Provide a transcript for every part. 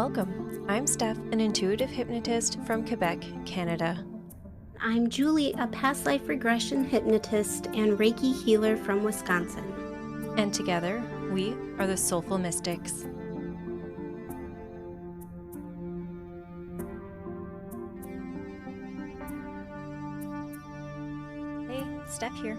Welcome. I'm Steph, an intuitive hypnotist from Quebec, Canada. I'm Julie, a past life regression hypnotist and Reiki healer from Wisconsin. And together, we are the Soulful Mystics. Hey, Steph here.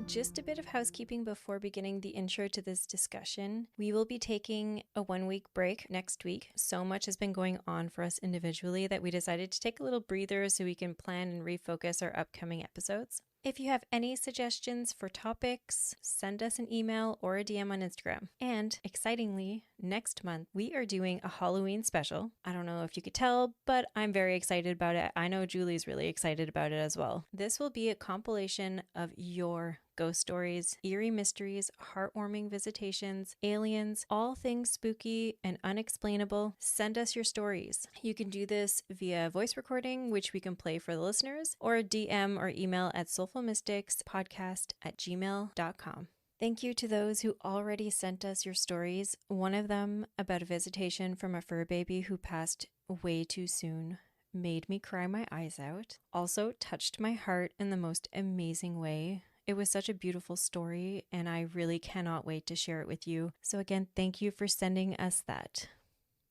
Just a bit of housekeeping before beginning the intro to this discussion. We will be taking a 1-week break next week. So much has been going on for us individually that we decided to take a little breather so we can plan and refocus our upcoming episodes. If you have any suggestions for topics, send us an email or a DM on Instagram. And excitingly, next month, we are doing a Halloween special. I don't know if you could tell, but I'm very excited about it. I know Julie's really excited about it as well. This will be a compilation of your ghost stories, eerie mysteries, heartwarming visitations, aliens, all things spooky and unexplainable. Send us your stories. You can do this via voice recording, which we can play for the listeners, or a DM or email at soulfulmysticspodcast@gmail.com. Thank you to those who already sent us your stories. One of them about a visitation from a fur baby who passed way too soon made me cry my eyes out. Also touched my heart in the most amazing way. It was such a beautiful story, and I really cannot wait to share it with you. So again, thank you for sending us that.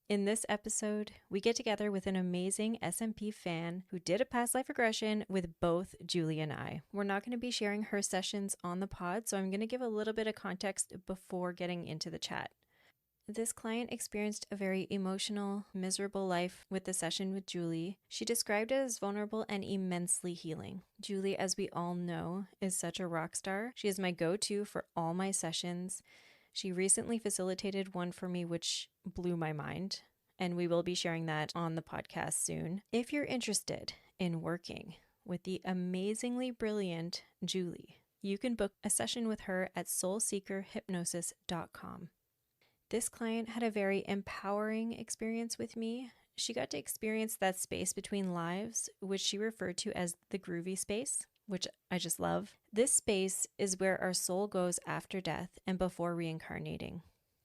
In this episode, we get together with an amazing SMP fan who did a past life regression with both Julie and I. We're not going to be sharing her sessions on the pod, so I'm going to give a little bit of context before getting into the chat. This client experienced a very emotional, miserable life with the session with Julie. She described it as vulnerable and immensely healing. Julie, as we all know, is such a rock star. She is my go-to for all my sessions. She recently facilitated one for me which blew my mind, and we will be sharing that on the podcast soon. If you're interested in working with the amazingly brilliant Julie, you can book a session with her at soulseekerhypnosis.com. This client had a very empowering experience with me. She got to experience that space between lives, which she referred to as the groovy space, which I just love. This space is where our soul goes after death and before reincarnating.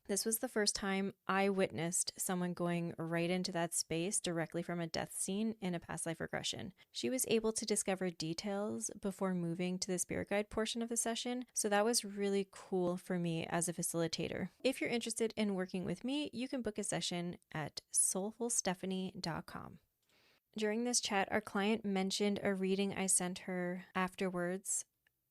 This was the first time I witnessed someone going right into that space directly from a death scene in a past life regression. She was able to discover details before moving to the spirit guide portion of the session, so that was really cool for me as a facilitator. If you're interested in working with me, you can book a session at soulfulstephanie.com. During this chat, our client mentioned a reading I sent her afterwards.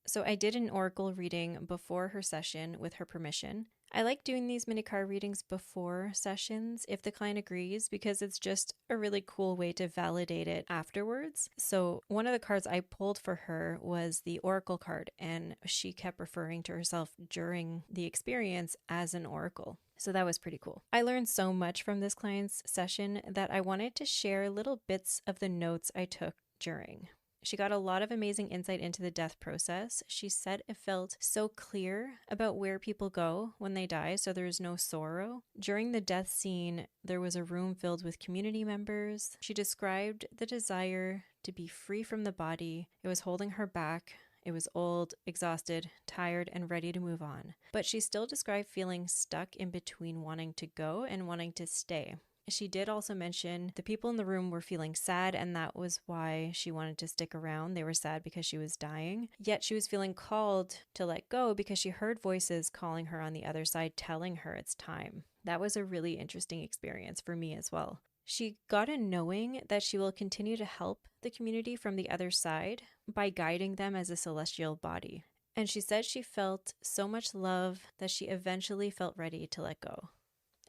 So I did an oracle reading before her session with her permission. I like doing these mini card readings before sessions if the client agrees, because it's just a really cool way to validate it afterwards. So one of the cards I pulled for her was the oracle card, and she kept referring to herself during the experience as an oracle. So that was pretty cool. I learned so much from this client's session that I wanted to share little bits of the notes I took during. She got a lot of amazing insight into the death process. She said it felt so clear about where people go when they die, so there's no sorrow. During the death scene, there was a room filled with community members. She described the desire to be free from the body. It was holding her back. It was old, exhausted, tired, and ready to move on. But she still described feeling stuck in between wanting to go and wanting to stay. She did also mention the people in the room were feeling sad, and that was why she wanted to stick around. They were sad because she was dying. Yet she was feeling called to let go because she heard voices calling her on the other side, telling her it's time. That was a really interesting experience for me as well. She got a knowing that she will continue to help the community from the other side by guiding them as a celestial body. And she said she felt so much love that she eventually felt ready to let go.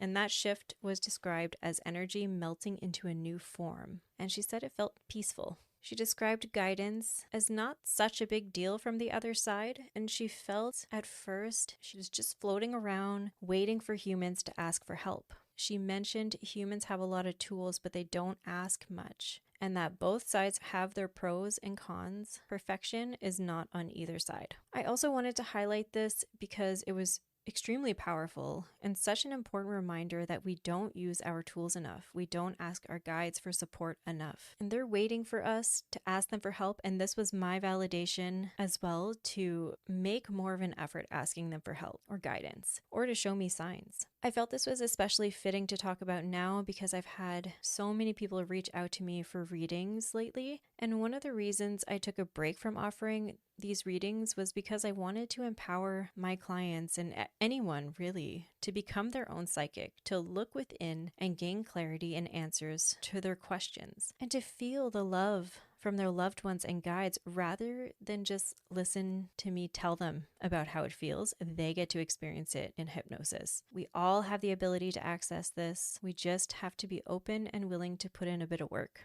And that shift was described as energy melting into a new form. And she said it felt peaceful. She described guidance as not such a big deal from the other side. And she felt at first she was just floating around, waiting for humans to ask for help. She mentioned humans have a lot of tools, but they don't ask much. And that both sides have their pros and cons. Perfection is not on either side. I also wanted to highlight this because it was extremely powerful and such an important reminder that we don't use our tools enough. We don't ask our guides for support enough. And they're waiting for us to ask them for help. And this was my validation as well, to make more of an effort asking them for help or guidance or to show me signs. I felt this was especially fitting to talk about now because I've had so many people reach out to me for readings lately. And one of the reasons I took a break from offering these readings was because I wanted to empower my clients and anyone really to become their own psychic, to look within and gain clarity and answers to their questions, and to feel the love from their loved ones and guides rather than just listen to me tell them about how it feels. They get to experience it in hypnosis. We all have the ability to access this. We just have to be open and willing to put in a bit of work.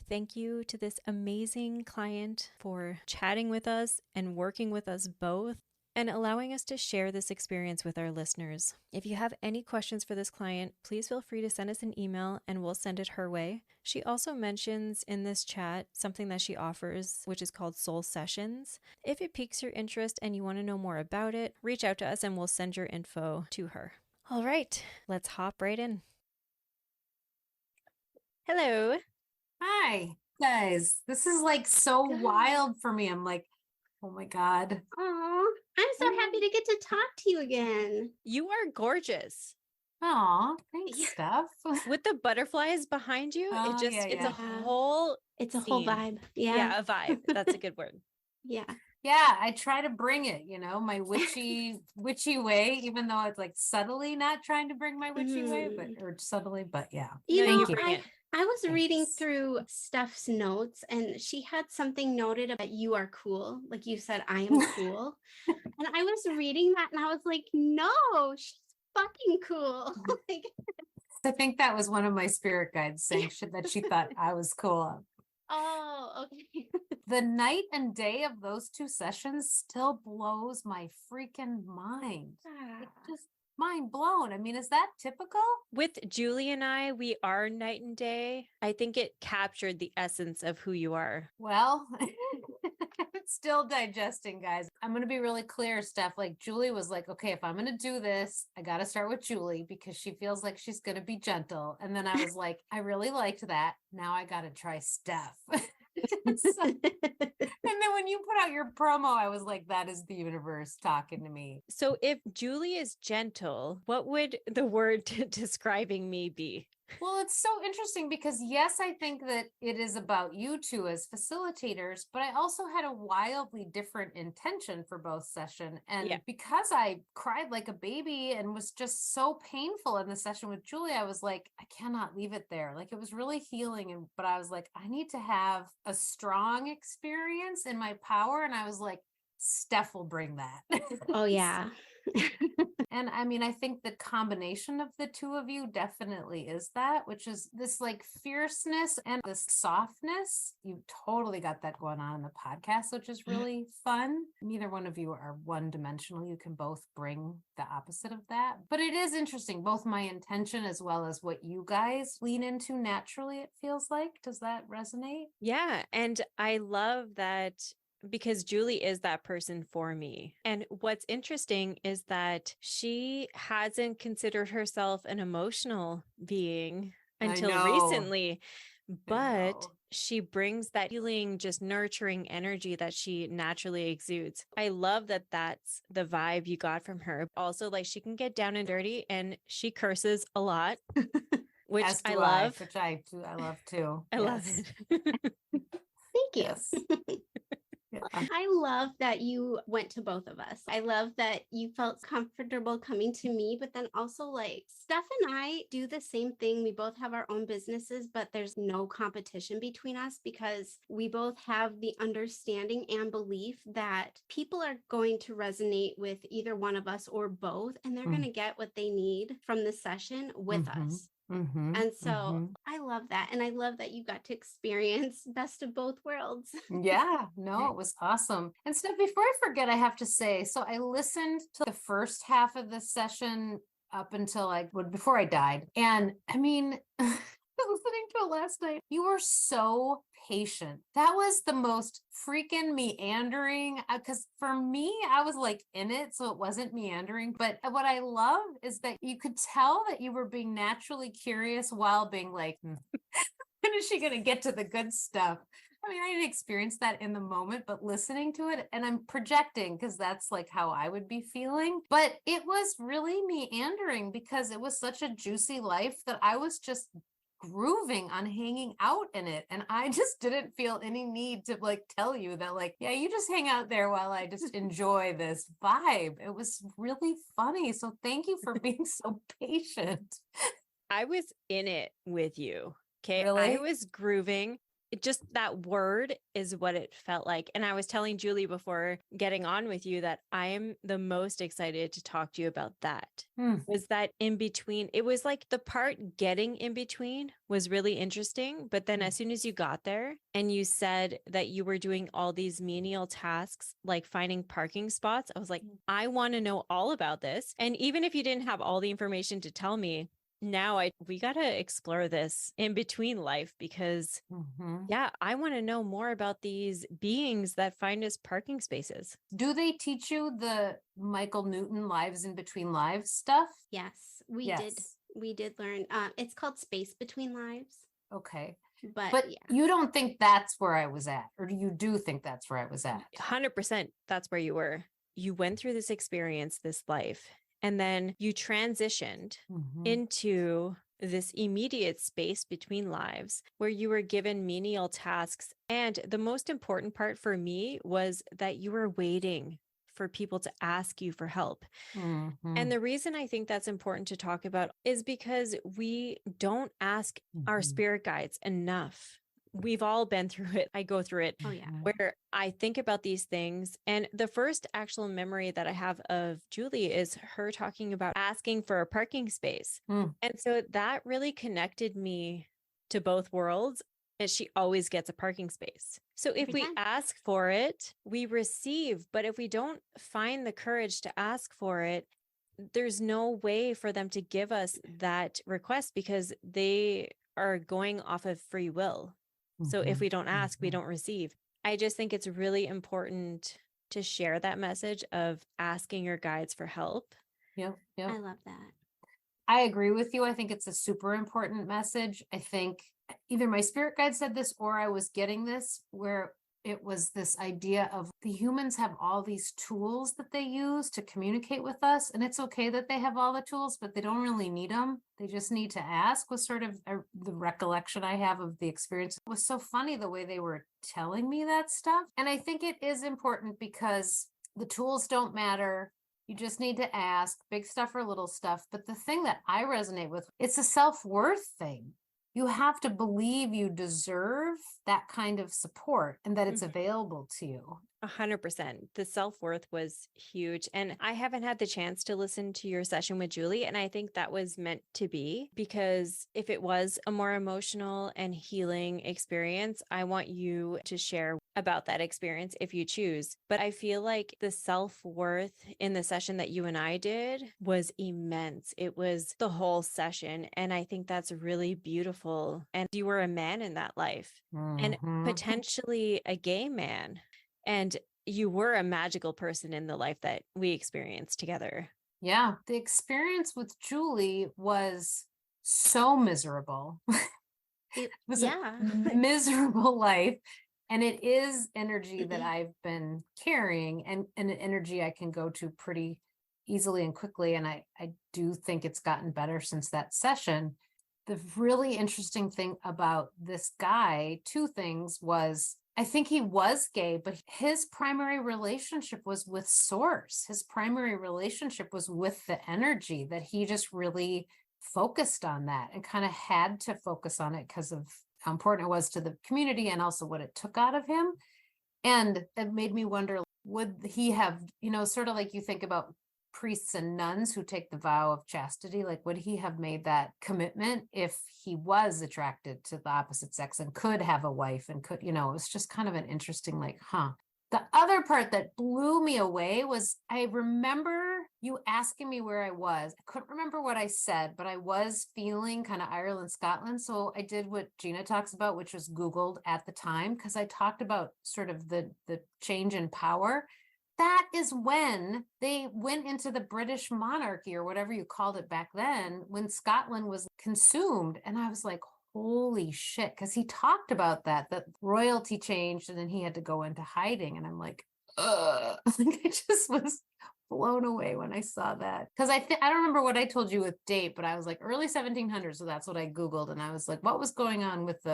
Thank you to this amazing client for chatting with us and working with us both and allowing us to share this experience with our listeners. If you have any questions for this client, please feel free to send us an email and we'll send it her way. She also mentions in this chat something that she offers, which is called Soul Sessions. If it piques your interest and you want to know more about it, reach out to us and we'll send your info to her. All right, let's hop right in. Hello. Hi, guys. This is like so wild for me. I'm like, oh my God. Oh, I'm so happy to get to talk to you again. You are gorgeous. Oh, thanks, Yeah. Steph. With the butterflies behind you, Oh, it's yeah. a whole It's a whole scene. vibe. Yeah, a vibe. That's a good word. Yeah. Yeah, I try to bring it, my witchy way, even though it's like subtly not trying to bring my witchy way, or subtly, but yeah. You No, know, you bring it. I was reading Thanks. through Steph's notes and she had something noted about you are cool. Like you said, I am cool. And I was reading that and I was like, no, she's fucking cool. Like, I think that was one of my spirit guides saying that she thought I was cool. oh, okay. The night and day of those two sessions still blows my freaking mind. Like, just mind blown. I mean, is that typical? With Julie and I, we are night and day. I think it captured the essence of who you are. Well, it's still digesting, guys. I'm going to be really clear, Steph. Like, Julie was like, okay, if I'm going to do this, I got to start with Julie because she feels like she's going to be gentle. And then I was like, I really liked that. Now I got to try Steph. And then when you put out your promo, I was like, that is the universe talking to me. So if Julie is gentle, what would the word describing me be? Well, it's so interesting because yes, I think that it is about you two as facilitators, but I also had a wildly different intention for both session. And because I cried like a baby and was just so painful in the session with Julie, I was like, I cannot leave it there. Like it was really healing. But I was like, I need to have a strong experience in my power. And I was like, Steph will bring that. Oh, yeah. And I mean, I think the combination of the two of you definitely is that, which is this like fierceness and this softness. You totally got that going on in the podcast, which is really fun. Neither one of you are one dimensional. You can both bring the opposite of that. But it is interesting, both my intention as well as what you guys lean into naturally, it feels like. Does that resonate? Yeah. And I love that because Julie is that person for me. And what's interesting is that she hasn't considered herself an emotional being until recently, but she brings that healing, just nurturing energy that she naturally exudes. I love that that's the vibe you got from her. Also, like she can get down and dirty and she curses a lot, which I love. Which I love too. I love it. Thank you. Yes. I love that you went to both of us. I love that you felt comfortable coming to me, but then also like Steph and I do the same thing. We both have our own businesses, but there's no competition between us because we both have the understanding and belief that people are going to resonate with either one of us or both, and they're going to get what they need from the session with us. And so I love that. And I love that you got to experience best of both worlds. Yeah, no, it was awesome. And so before I forget, I have to say, so I listened to the first half of the session up until before I died. And I mean, was listening to it last night. You were so patient. That was the most freaking meandering, because for me, I was like in it, so it wasn't meandering. But what I love is that you could tell that you were being naturally curious while being like, when is she going to get to the good stuff? I mean, I didn't experience that in the moment, but listening to it, and I'm projecting because that's like how I would be feeling. But it was really meandering because it was such a juicy life that I was just grooving on hanging out in it. And I just didn't feel any need to like tell you that, like, yeah, you just hang out there while I just enjoy this vibe. It was really funny. So thank you for being so patient. I was in it with you. Okay. Really? I was grooving. It just that word is what it felt like. And I was telling Julie before getting on with you that I am the most excited to talk to you about that. Was that in between? It was like the part getting in between was really interesting. But then as soon as you got there and you said that you were doing all these menial tasks, like finding parking spots, I was like, I want to know all about this. And even if you didn't have all the information to tell me, now we got to explore this in between life because yeah, I want to know more about these beings that find us parking spaces. Do they teach you the Michael Newton lives in between lives stuff? Yes, we did. We did learn. It's called Space Between Lives. Okay. But yeah. You don't think that's where I was at, or you do think that's where I was at? 100% that's where you were. You went through this experience, this life, and then you transitioned into this immediate space between lives where you were given menial tasks. And the most important part for me was that you were waiting for people to ask you for help. And the reason I think that's important to talk about is because we don't ask our spirit guides enough. We've all been through it. I go through it. Oh, yeah. Where I think about these things. And the first actual memory that I have of Julie is her talking about asking for a parking space. And so that really connected me to both worlds. And she always gets a parking space. So if we ask for it, we receive. But if we don't find the courage to ask for it, there's no way for them to give us that request because they are going off of free will. So if we don't ask, we don't receive. I just think it's really important to share that message of asking your guides for help. Yeah. I love that. I agree with you. I think it's a super important message. I think either my spirit guide said this or I was getting this where it was this idea of the humans have all these tools that they use to communicate with us. And it's okay that they have all the tools, but they don't really need them. They just need to ask was sort of the recollection I have of the experience. It was so funny the way they were telling me that stuff. And I think it is important because the tools don't matter. You just need to ask, big stuff or little stuff. But the thing that I resonate with, it's a self-worth thing. You have to believe you deserve that kind of support and that it's available to you. 100%. The self-worth was huge. And I haven't had the chance to listen to your session with Julie. And I think that was meant to be because if it was a more emotional and healing experience, I want you to share about that experience if you choose. But I feel like the self-worth in the session that you and I did was immense. It was the whole session. And I think that's really beautiful. And you were a man in that life and potentially a gay man. And you were a magical person in the life that we experienced together. Yeah. The experience with Julie was so miserable. It was a miserable life. And it is energy that I've been carrying and an energy I can go to pretty easily and quickly. And I do think it's gotten better since that session. The really interesting thing about this guy, two things was, I think he was gay, but his primary relationship was with source. His primary relationship was with the energy that he just really focused on that and kind of had to focus on it because of how important it was to the community and also what it took out of him. And it made me wonder, would he have, sort of like you think about priests and nuns who take the vow of chastity, like would he have made that commitment if he was attracted to the opposite sex and could have a wife and could, it was just kind of an interesting, The other part that blew me away was I remember you asking me where I was. I couldn't remember what I said, but I was feeling kind of Ireland, Scotland. So I did what Gina talks about, which was Googled at the time, because I talked about sort of the change in power. That is when they went into the British monarchy, or whatever you called it back then, when Scotland was consumed. And I was like, holy shit, because he talked about that royalty changed and then he had to go into hiding. And I'm like, ugh. Like, I just was blown away when I saw that. Because I don't remember what I told you with date, but I was like early 1700s. So that's what I Googled. And I was like, what was going on with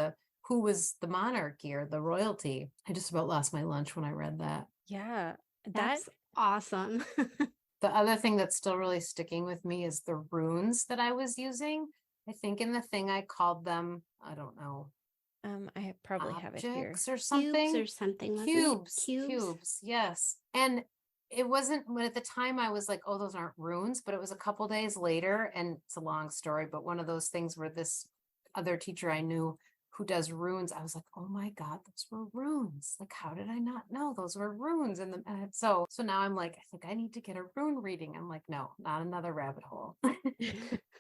who was the monarchy or the royalty? I just about lost my lunch when I read that. Yeah. That's awesome. The other thing that's still really sticking with me is the runes that I was using. I think in the thing I called them, I don't know. I probably have it here. Or something. Cubes or something. Cubes. Yes. And it wasn't, when at the time I was like, oh, those aren't runes, but it was a couple days later, and it's a long story, but one of those things where this other teacher I knew who does runes, I was like, oh my God, those were runes. Like, how did I not know those were runes? And so now I'm like, I think I need to get a rune reading. I'm like, no, not another rabbit hole.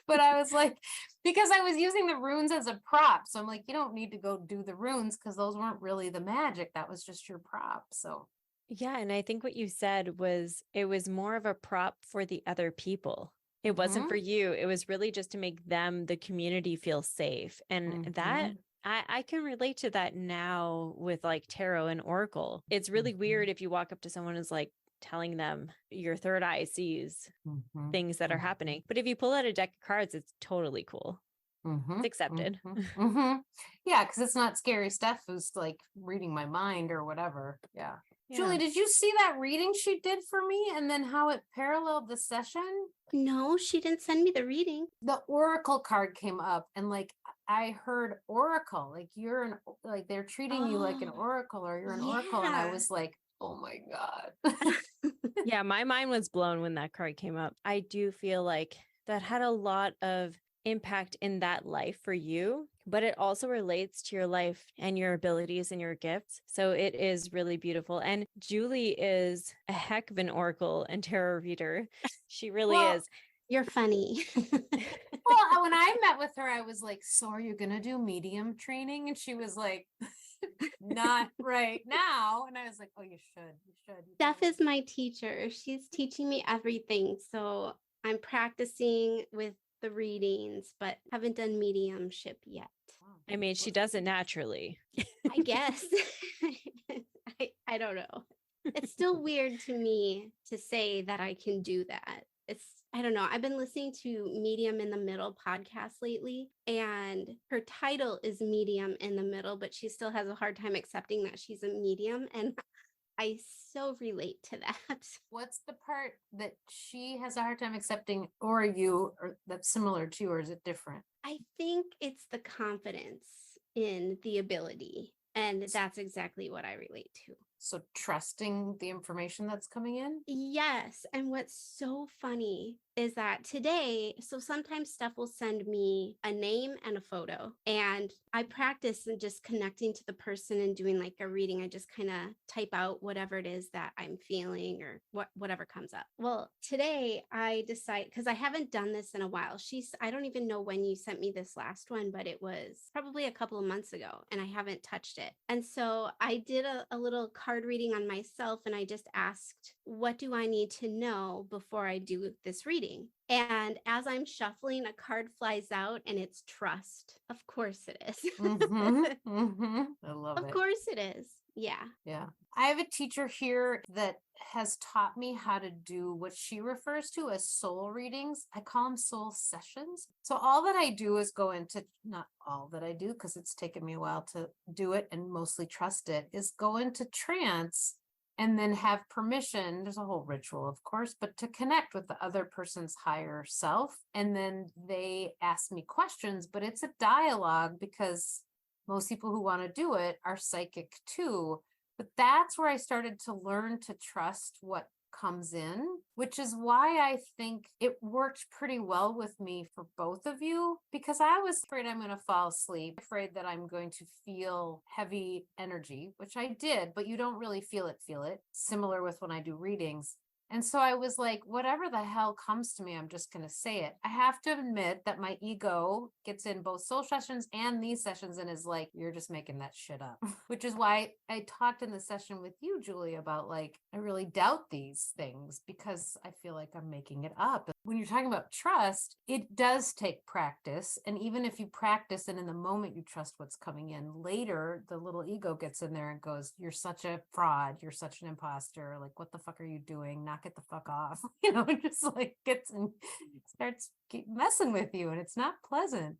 But I was like, because I was using the runes as a prop. So I'm like, you don't need to go do the runes because those weren't really the magic. That was just your prop. So yeah. And I think what you said was it was more of a prop for the other people. It wasn't for you. It was really just to make them, the community, feel safe. And that I can relate to that now with like tarot and oracle. It's really weird if you walk up to someone who's like telling them your third eye sees things that are happening. But if you pull out a deck of cards, it's totally cool. It's accepted. Yeah, because it's not scary stuff. Who's like reading my mind or whatever. Yeah. Julie, did you see that reading she did for me and then how it paralleled the session? No, she didn't send me the reading. The oracle card came up and like I heard oracle, like they're treating you like an oracle, or you're an oracle. And I was like, oh my God. Yeah, my mind was blown when that card came up. I do feel like that had a lot of impact in that life for you, but it also relates to your life and your abilities and your gifts. So it is really beautiful. And Julie is a heck of an oracle and tarot reader. She really is. You're funny. Well, when I met with her, I was like, so are you going to do medium training? And she was like, not right now. And I was like, oh, you should. Steph is my teacher. She's teaching me everything. So I'm practicing with the readings, but haven't done mediumship yet. I mean, she does it naturally. I guess. I don't know. It's still weird to me to say that I can do that. I don't know. I've been listening to Medium in the Middle podcast lately, and her title is Medium in the Middle, but she still has a hard time accepting that she's a medium. And I so relate to that. What's the part that she has a hard time accepting, or that's similar to, or is it different? I think it's the confidence in the ability. And that's exactly what I relate to. So trusting the information that's coming in? Yes. And what's so funny is that today, so sometimes Steph will send me a name and a photo, and I practice and just connecting to the person and doing like a reading. I just kind of type out whatever it is that I'm feeling or whatever comes up. Well, today I decide, because I haven't done this in a while. I don't even know when you sent me this last one, but it was probably a couple of months ago and I haven't touched it. And so I did a little card reading on myself, and I just asked, what do I need to know before I do this reading? And as I'm shuffling, a card flies out and it's trust. Of course it is. I love it. Of course it is. Yeah. Yeah. I have a teacher here that has taught me how to do what she refers to as soul readings. I call them soul sessions. So all that I do is go into, not all that I do, because it's taken me a while to do it and mostly trust it, is go into trance and then have permission. There's a whole ritual, of course, but to connect with the other person's higher self. And then they ask me questions, but it's a dialogue because most people who want to do it are psychic too. But that's where I started to learn to trust what comes in, which is why I think it worked pretty well with me for both of you, because I was afraid I'm going to fall asleep, afraid that I'm going to feel heavy energy, which I did, but you don't really feel it, similar with when I do readings. And so I was like, whatever the hell comes to me, I'm just going to say it. I have to admit that my ego gets in both soul sessions and these sessions and is like, you're just making that shit up, which is why I talked in the session with you, Julie, about like, I really doubt these things because I feel like I'm making it up. When you're talking about trust, it does take practice. And even if you practice and in the moment you trust what's coming in, later the little ego gets in there and goes, you're such a fraud. You're such an imposter. Like, what the fuck are you doing? Knock it the fuck off. And just like gets and starts messing with you. And it's not pleasant.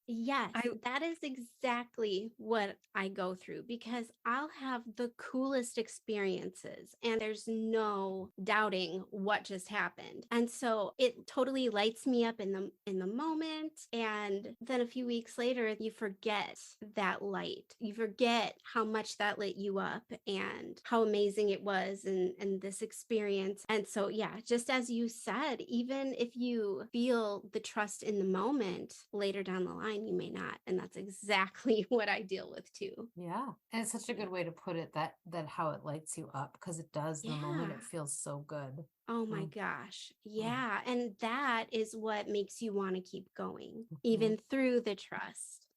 Yes, that is exactly what I go through because I'll have the coolest experiences and there's no doubting what just happened. And so it totally lights me up in the moment, and then a few weeks later you forget that light. You forget how much that lit you up and how amazing it was and this experience. And so yeah, just as you said, even if you feel the trust in the moment, later down the line you may not, and that's exactly what I deal with too. Yeah, and it's such a good way to put it, that how it lights you up, because it does. The moment it feels so good. Oh my gosh. Yeah, and that is what makes you want to keep going even through the trust.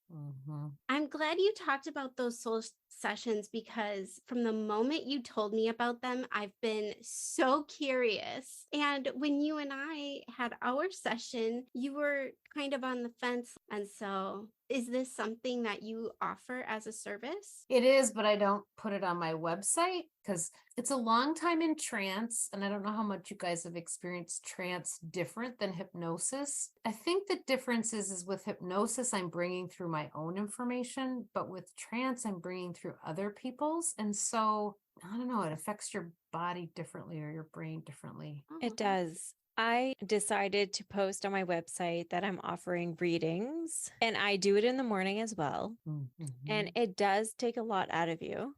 I'm glad you talked about those soul sessions because from the moment you told me about them, I've been so curious. And when you and I had our session, you were kind of on the fence. And so, is this something that you offer as a service? It is, but I don't put it on my website because it's a long time in trance. And I don't know how much you guys have experienced trance different than hypnosis. I think the difference is with hypnosis, I'm bringing through my own information, but with trance, I'm bringing through other people's. And so, I don't know, it affects your body differently or your brain differently. It does. I decided to post on my website that I'm offering readings, and I do it in the morning as well. And it does take a lot out of you.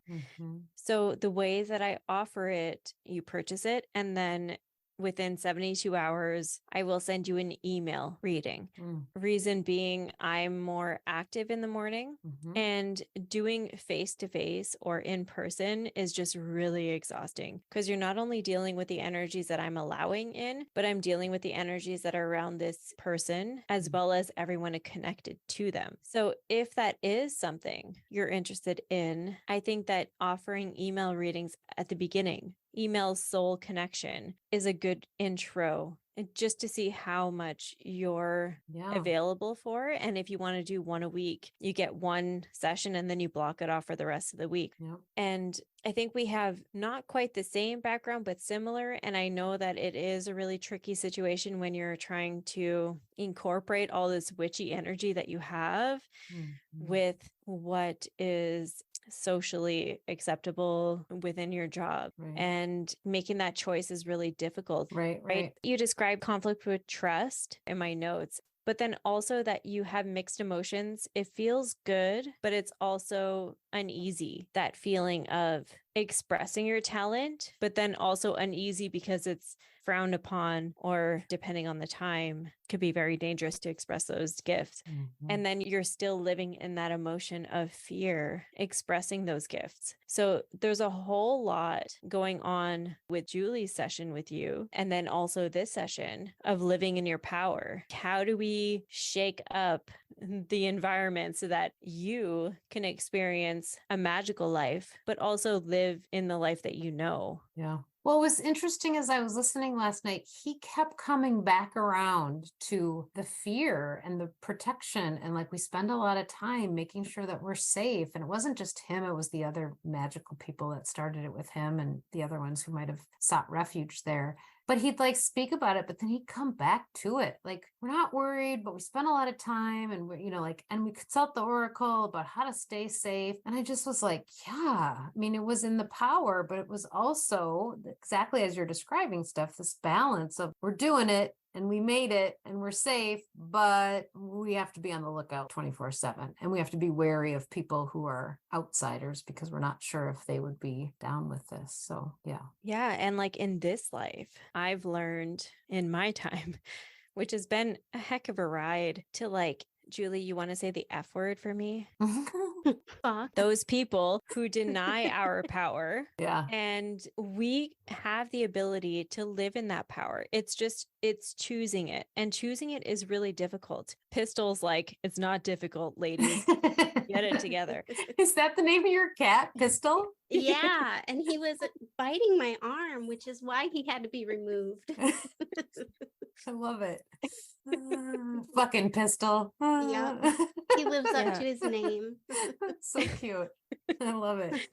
So the ways that I offer it, you purchase it, and then within 72 hours, I will send you an email reading. Reason being, I'm more active in the morning, and doing face-to-face or in person is just really exhausting because you're not only dealing with the energies that I'm allowing in, but I'm dealing with the energies that are around this person as well as everyone connected to them. So if that is something you're interested in, I think that offering email readings at the beginning, email soul connection, is a good intro just to see how much you're available for. And if you want to do one a week, you get one session and then you block it off for the rest of the week. And I think we have not quite the same background, but similar. And I know that it is a really tricky situation when you're trying to incorporate all this witchy energy that you have with what is socially acceptable within your job. And making that choice is really difficult. Right. You describe conflict with trust in my notes, but then also that you have mixed emotions. It feels good, but it's also uneasy, that feeling of expressing your talent, but then also uneasy because it's frowned upon, or depending on the time, could be very dangerous to express those gifts. And then you're still living in that emotion of fear, expressing those gifts. So there's a whole lot going on with Julie's session with you. And then also this session of living in your power. How do we shake up the environment so that you can experience a magical life, but also live in the life that you know? Well, what was interesting as I was listening last night, he kept coming back around to the fear and the protection. And like, we spend a lot of time making sure that we're safe. And it wasn't just him, it was the other magical people that started it with him and the other ones who might have sought refuge there. But he'd like speak about it, but then he'd come back to it. Like, we're not worried, but we spend a lot of time and we're, and we consult the oracle about how to stay safe. And I just was like, yeah, I mean, it was in the power, but it was also exactly as you're describing stuff, this balance of we're doing it and we made it and we're safe, but we have to be on the lookout 24/7. And we have to be wary of people who are outsiders because we're not sure if they would be down with this. So, yeah. Yeah. And like in this life, I've learned in my time, which has been a heck of a ride, to like, Julie, you want to say the F word for me? Fuck. those people who deny our power. Yeah. And we have the ability to live in that power. It's choosing it. And choosing it is really difficult. Pistol's like, it's not difficult, ladies. Get it together. Is that the name of your cat, Pistol? Yeah. And he was biting my arm, which is why he had to be removed. I love it. Fucking Pistol. Yep. He lives up to his name. So cute. I love it.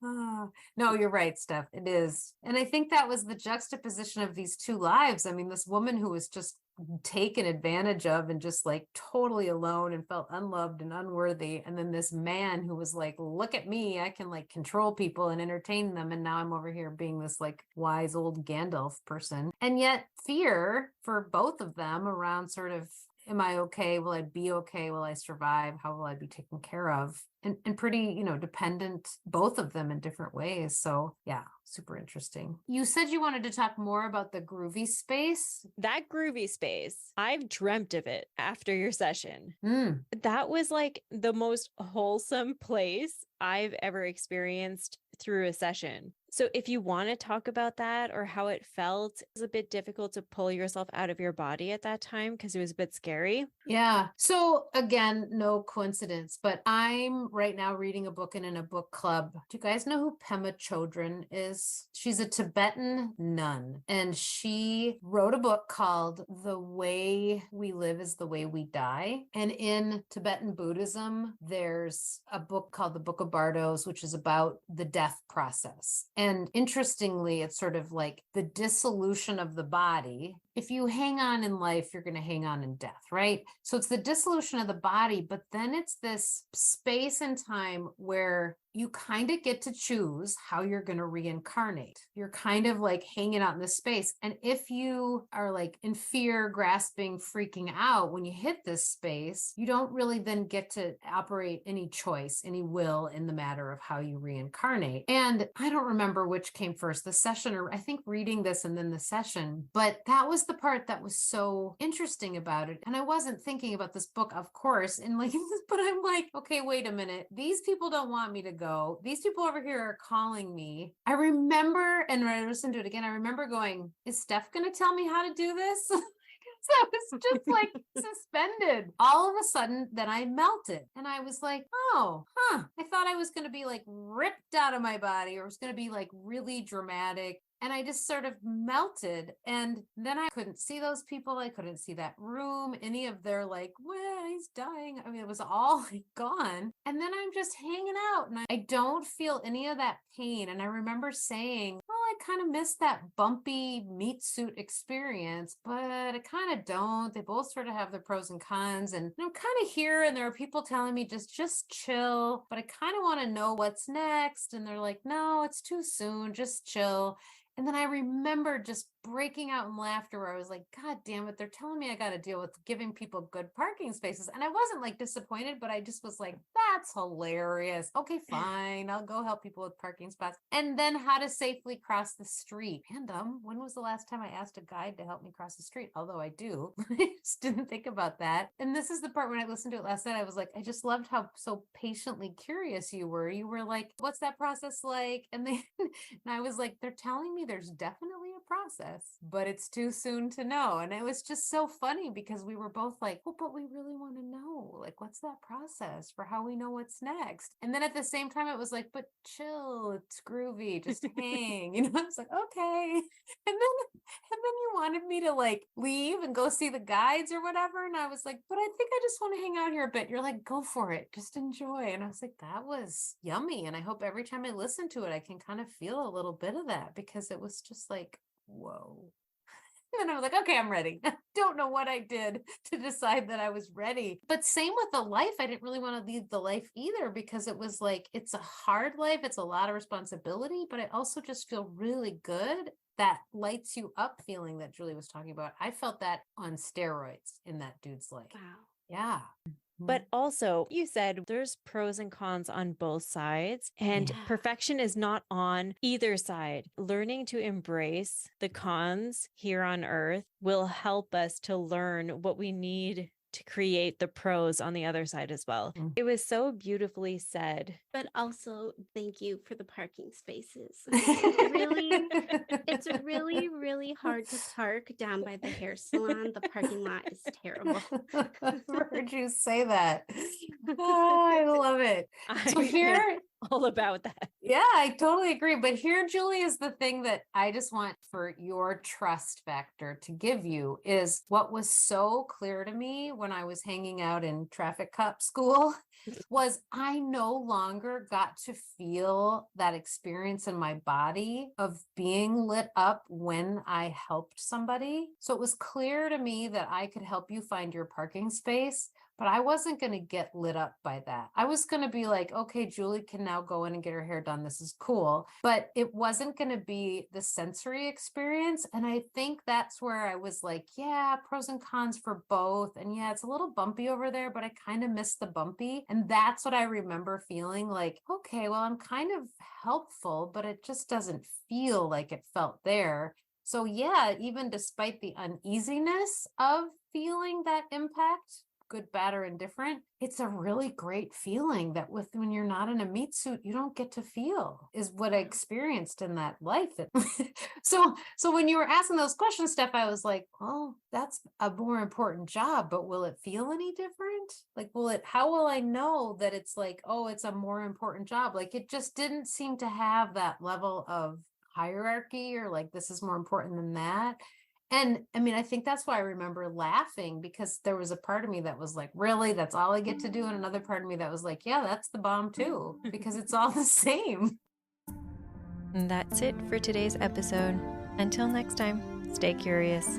No, you're right, Steph. It is. And I think that was the juxtaposition of these two lives. I mean, this woman who was just taken advantage of and just like totally alone and felt unloved and unworthy. And then this man who was like, look at me, I can like control people and entertain them. And now I'm over here being this like wise old Gandalf person. And yet fear for both of them around sort of, am I okay? Will I be okay? Will I survive? How will I be taken care of? And pretty, dependent, both of them in different ways. So yeah, super interesting. You said you wanted to talk more about the groovy space. That groovy space, I've dreamt of it after your session. That was like the most wholesome place I've ever experienced through a session. So if you want to talk about that or how it felt, it was a bit difficult to pull yourself out of your body at that time because it was a bit scary. Yeah. So again, no coincidence, but I'm right now reading a book and in a book club. Do you guys know who Pema Chodron is? She's a Tibetan nun, and she wrote a book called The Way We Live is the Way We Die. And in Tibetan Buddhism, there's a book called the Book of Bardos, which is about the death process. And interestingly, it's sort of like the dissolution of the body. If you hang on in life, you're going to hang on in death, right? So it's the dissolution of the body, but then it's this space and time where you kind of get to choose how you're going to reincarnate. You're kind of like hanging out in this space. And if you are like in fear, grasping, freaking out, when you hit this space, you don't really then get to operate any choice, any will in the matter of how you reincarnate. And I don't remember which came first, the session, or I think reading this and then the session, but that was the part that was so interesting about it. And I wasn't thinking about this book, of course, and like, but I'm like, okay, wait a minute. These people don't want me to go. These people over here are calling me. I remember, and when I listened to it again, I remember going, is Steph going to tell me how to do this? So it's just like suspended. All of a sudden, then I melted. And I was like, I thought I was going to be like ripped out of my body, or it was going to be like really dramatic. And I just sort of melted. And then I couldn't see those people. I couldn't see that room, any of their like, well, he's dying. I mean, it was all gone. And then I'm just hanging out and I don't feel any of that pain. And I remember saying, oh, I kind of miss that bumpy meat suit experience, but I kind of don't. They both sort of have their pros and cons. And I'm kind of here and there are people telling me just chill, but I kind of want to know what's next. And they're like, no, it's too soon. Just chill. And then I remember just breaking out in laughter where I was like, God damn it, they're telling me I got to deal with giving people good parking spaces. And I wasn't like disappointed, but I just was like, that's hilarious. Okay, fine. I'll go help people with parking spots. And then how to safely cross the street. Random. When was the last time I asked a guide to help me cross the street? Although I do. I just didn't think about that. And this is the part when I listened to it last night, I was like, I just loved how so patiently curious you were. You were like, what's that process like? And then and I was like, they're telling me there's definitely a process, but it's too soon to know. And it was just so funny because we were both like, well, but we really want to know, like, what's that process for how we know what's next? And then at the same time, it was like, but chill, it's groovy, just hang, I was like, okay. And then you wanted me to like leave and go see the guides or whatever. And I was like, but I think I just want to hang out here a bit. You're like, go for it, just enjoy. And I was like, that was yummy. And I hope every time I listen to it, I can kind of feel a little bit of that because it was just like, whoa. And then I was like, okay, I'm ready. Don't know what I did to decide that I was ready. But same with the life. I didn't really want to leave the life either because it was like, it's a hard life. It's a lot of responsibility, but I also just feel really good. That lights you up feeling that Julie was talking about. I felt that on steroids in that dude's life. Wow. Yeah. But also, you said there's pros and cons on both sides, and perfection is not on either side. Learning to embrace the cons here on earth will help us to learn what we need to create the pros on the other side as well. It was so beautifully said. But also, thank you for the parking spaces. It's really, really hard to park down by the hair salon. The parking lot is terrible. I've heard you say that. Oh, I love it. So here, all about that. Yeah, I totally agree. But here, Julie, is the thing that I just want for your trust factor to give you is what was so clear to me when I was hanging out in traffic cop school was I no longer got to feel that experience in my body of being lit up when I helped somebody. So it was clear to me that I could help you find your parking space, but I wasn't going to get lit up by that. I was going to be like, okay, Julie can now go in and get her hair done. This is cool. But it wasn't going to be the sensory experience. And I think that's where I was like, yeah, pros and cons for both. And yeah, it's a little bumpy over there, but I kind of miss the bumpy. And that's what I remember feeling like, okay, well, I'm kind of helpful, but it just doesn't feel like it felt there. So yeah, even despite the uneasiness of feeling that impact, good, bad, or indifferent, it's a really great feeling that when you're not in a meat suit, you don't get to feel, is what I experienced in that life. So when you were asking those questions, Steph, I was like, oh, that's a more important job, but will it feel any different? Like, how will I know that it's like, oh, it's a more important job? Like, it just didn't seem to have that level of hierarchy or like, this is more important than that. And I mean, I think that's why I remember laughing, because there was a part of me that was like, really, that's all I get to do? And another part of me that was like, yeah, that's the bomb too, because it's all the same. And that's it for today's episode. Until next time, stay curious.